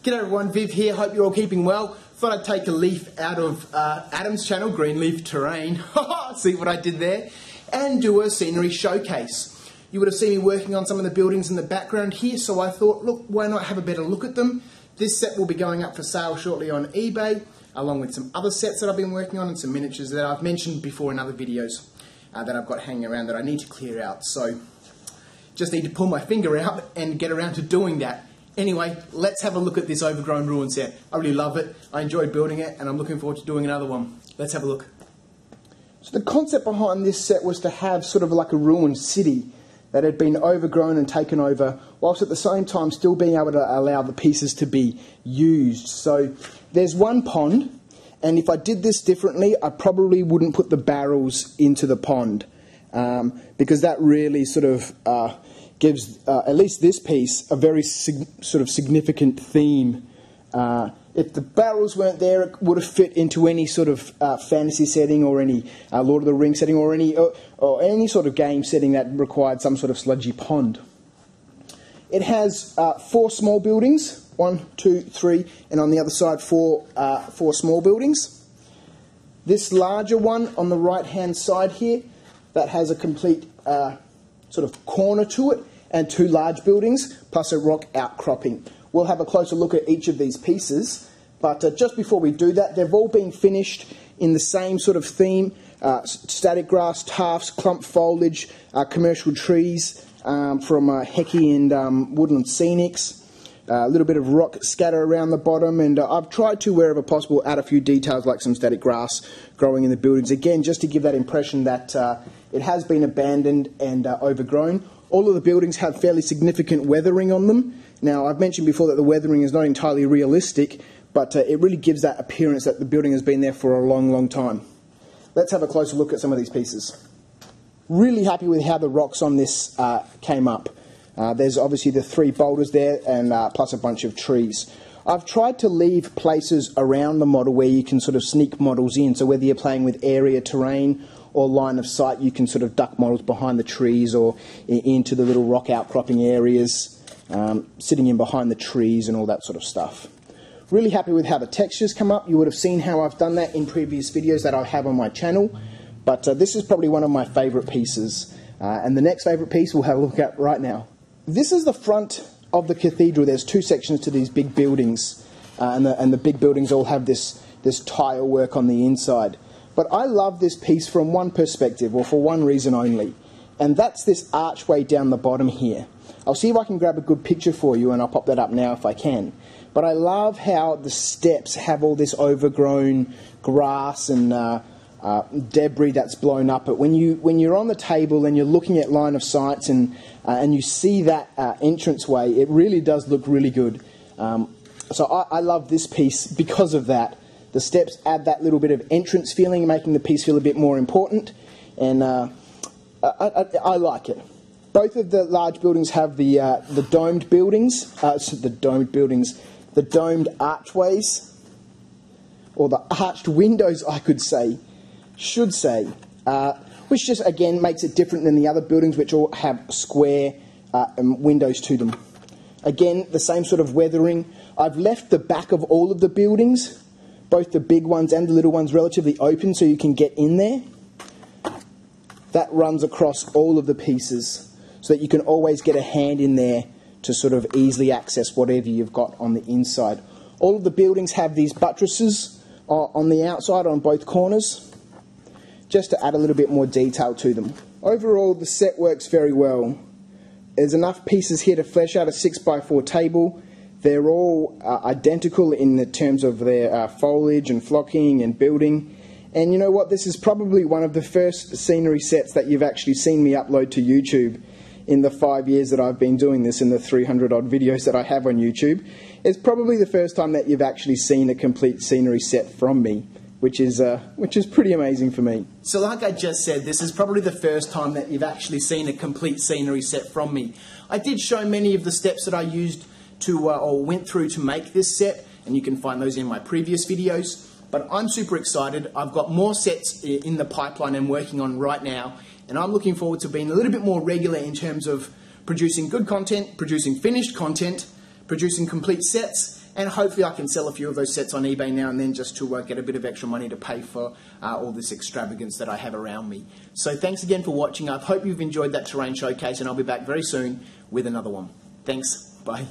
G'day everyone, Viv here, hope you're all keeping well. Thought I'd take a leaf out of Adam's channel, Greenleaf Terrain, see what I did there, and do a scenery showcase. You would have seen me working on some of the buildings in the background here, so I thought, look, why not have a better look at them? This set will be going up for sale shortly on eBay, along with some other sets that I've been working on and some miniatures that I've mentioned before in other videos that I've got hanging around that I need to clear out. So, just need to pull my finger out and get around to doing that. Anyway, let's have a look at this Overgrown Ruin set. I really love it, I enjoyed building it, and I'm looking forward to doing another one. Let's have a look. So the concept behind this set was to have sort of like a ruined city that had been overgrown and taken over, whilst at the same time still being able to allow the pieces to be used. So there's one pond, and if I did this differently, I probably wouldn't put the barrels into the pond, because that really sort of gives, at least this piece, a very sort of significant theme. If the barrels weren't there, it would have fit into any sort of fantasy setting or any Lord of the Rings setting or any sort of game setting that required some sort of sludgy pond. It has 4 small buildings, 1, 2, 3, and on the other side 4 small buildings. This larger one on the right hand side here, that has a complete sort of corner to it, and 2 large buildings, plus a rock outcropping. We'll have a closer look at each of these pieces, but just before we do that, they've all been finished in the same sort of theme, static grass, tufts, clump foliage, commercial trees from Hecky and Woodland Scenics, a little bit of rock scatter around the bottom, and I've tried to, wherever possible, add a few details like some static grass growing in the buildings, again, just to give that impression that it has been abandoned and overgrown. All of the buildings have fairly significant weathering on them. Now, I've mentioned before that the weathering is not entirely realistic, but it really gives that appearance that the building has been there for a long, long time. Let's have a closer look at some of these pieces. Really happy with how the rocks on this came up. There's obviously the 3 boulders there, and plus a bunch of trees. I've tried to leave places around the model where you can sort of sneak models in, so whether you're playing with area terrain or line of sight, you can sort of duck models behind the trees or into the little rock outcropping areas, sitting in behind the trees and all that sort of stuff. Really happy with how the textures come up. You would have seen how I've done that in previous videos that I have on my channel, but this is probably one of my favourite pieces, and the next favourite piece we'll have a look at right now. This is the front of the cathedral. There's 2 sections to these big buildings, and the big buildings all have this tile work on the inside. But I love this piece from one perspective, or for one reason only, and that's this archway down the bottom here. I'll see if I can grab a good picture for you, and I'll pop that up now if I can. But I love how the steps have all this overgrown grass and debris that's blown up. But when you're on the table and you're looking at line of sights and you see that entranceway, it really does look really good. So I love this piece because of that. The steps add that little bit of entrance feeling, making the piece feel a bit more important, and I like it. Both of the large buildings have the domed buildings, the domed archways, or the arched windows, I should say, which just again makes it different than the other buildings, which all have square windows to them. Again, the same sort of weathering. I've left the back of all of the buildings, both the big ones and the little ones, relatively open so you can get in there. That runs across all of the pieces so that you can always get a hand in there to sort of easily access whatever you've got on the inside. All of the buildings have these buttresses on the outside on both corners, just to add a little bit more detail to them. Overall, the set works very well. There's enough pieces here to flesh out a 6x4 table. They're all identical in the terms of their foliage and flocking and building. And you know what? This is probably one of the first scenery sets that you've actually seen me upload to YouTube in the 5 years that I've been doing this, in the 300 odd videos that I have on YouTube. It's probably the first time that you've actually seen a complete scenery set from me, which is pretty amazing for me. So like I just said, this is probably the first time that you've actually seen a complete scenery set from me. I did show many of the steps that I used to, or went through to make this set, and you can find those in my previous videos. But I'm super excited. I've got more sets in the pipeline I'm working on right now, and I'm looking forward to being a little bit more regular in terms of producing good content, producing finished content, producing complete sets, and hopefully I can sell a few of those sets on eBay now and then just to get a bit of extra money to pay for all this extravagance that I have around me. So thanks again for watching. I hope you've enjoyed that terrain showcase, and I'll be back very soon with another one. Thanks. Bye.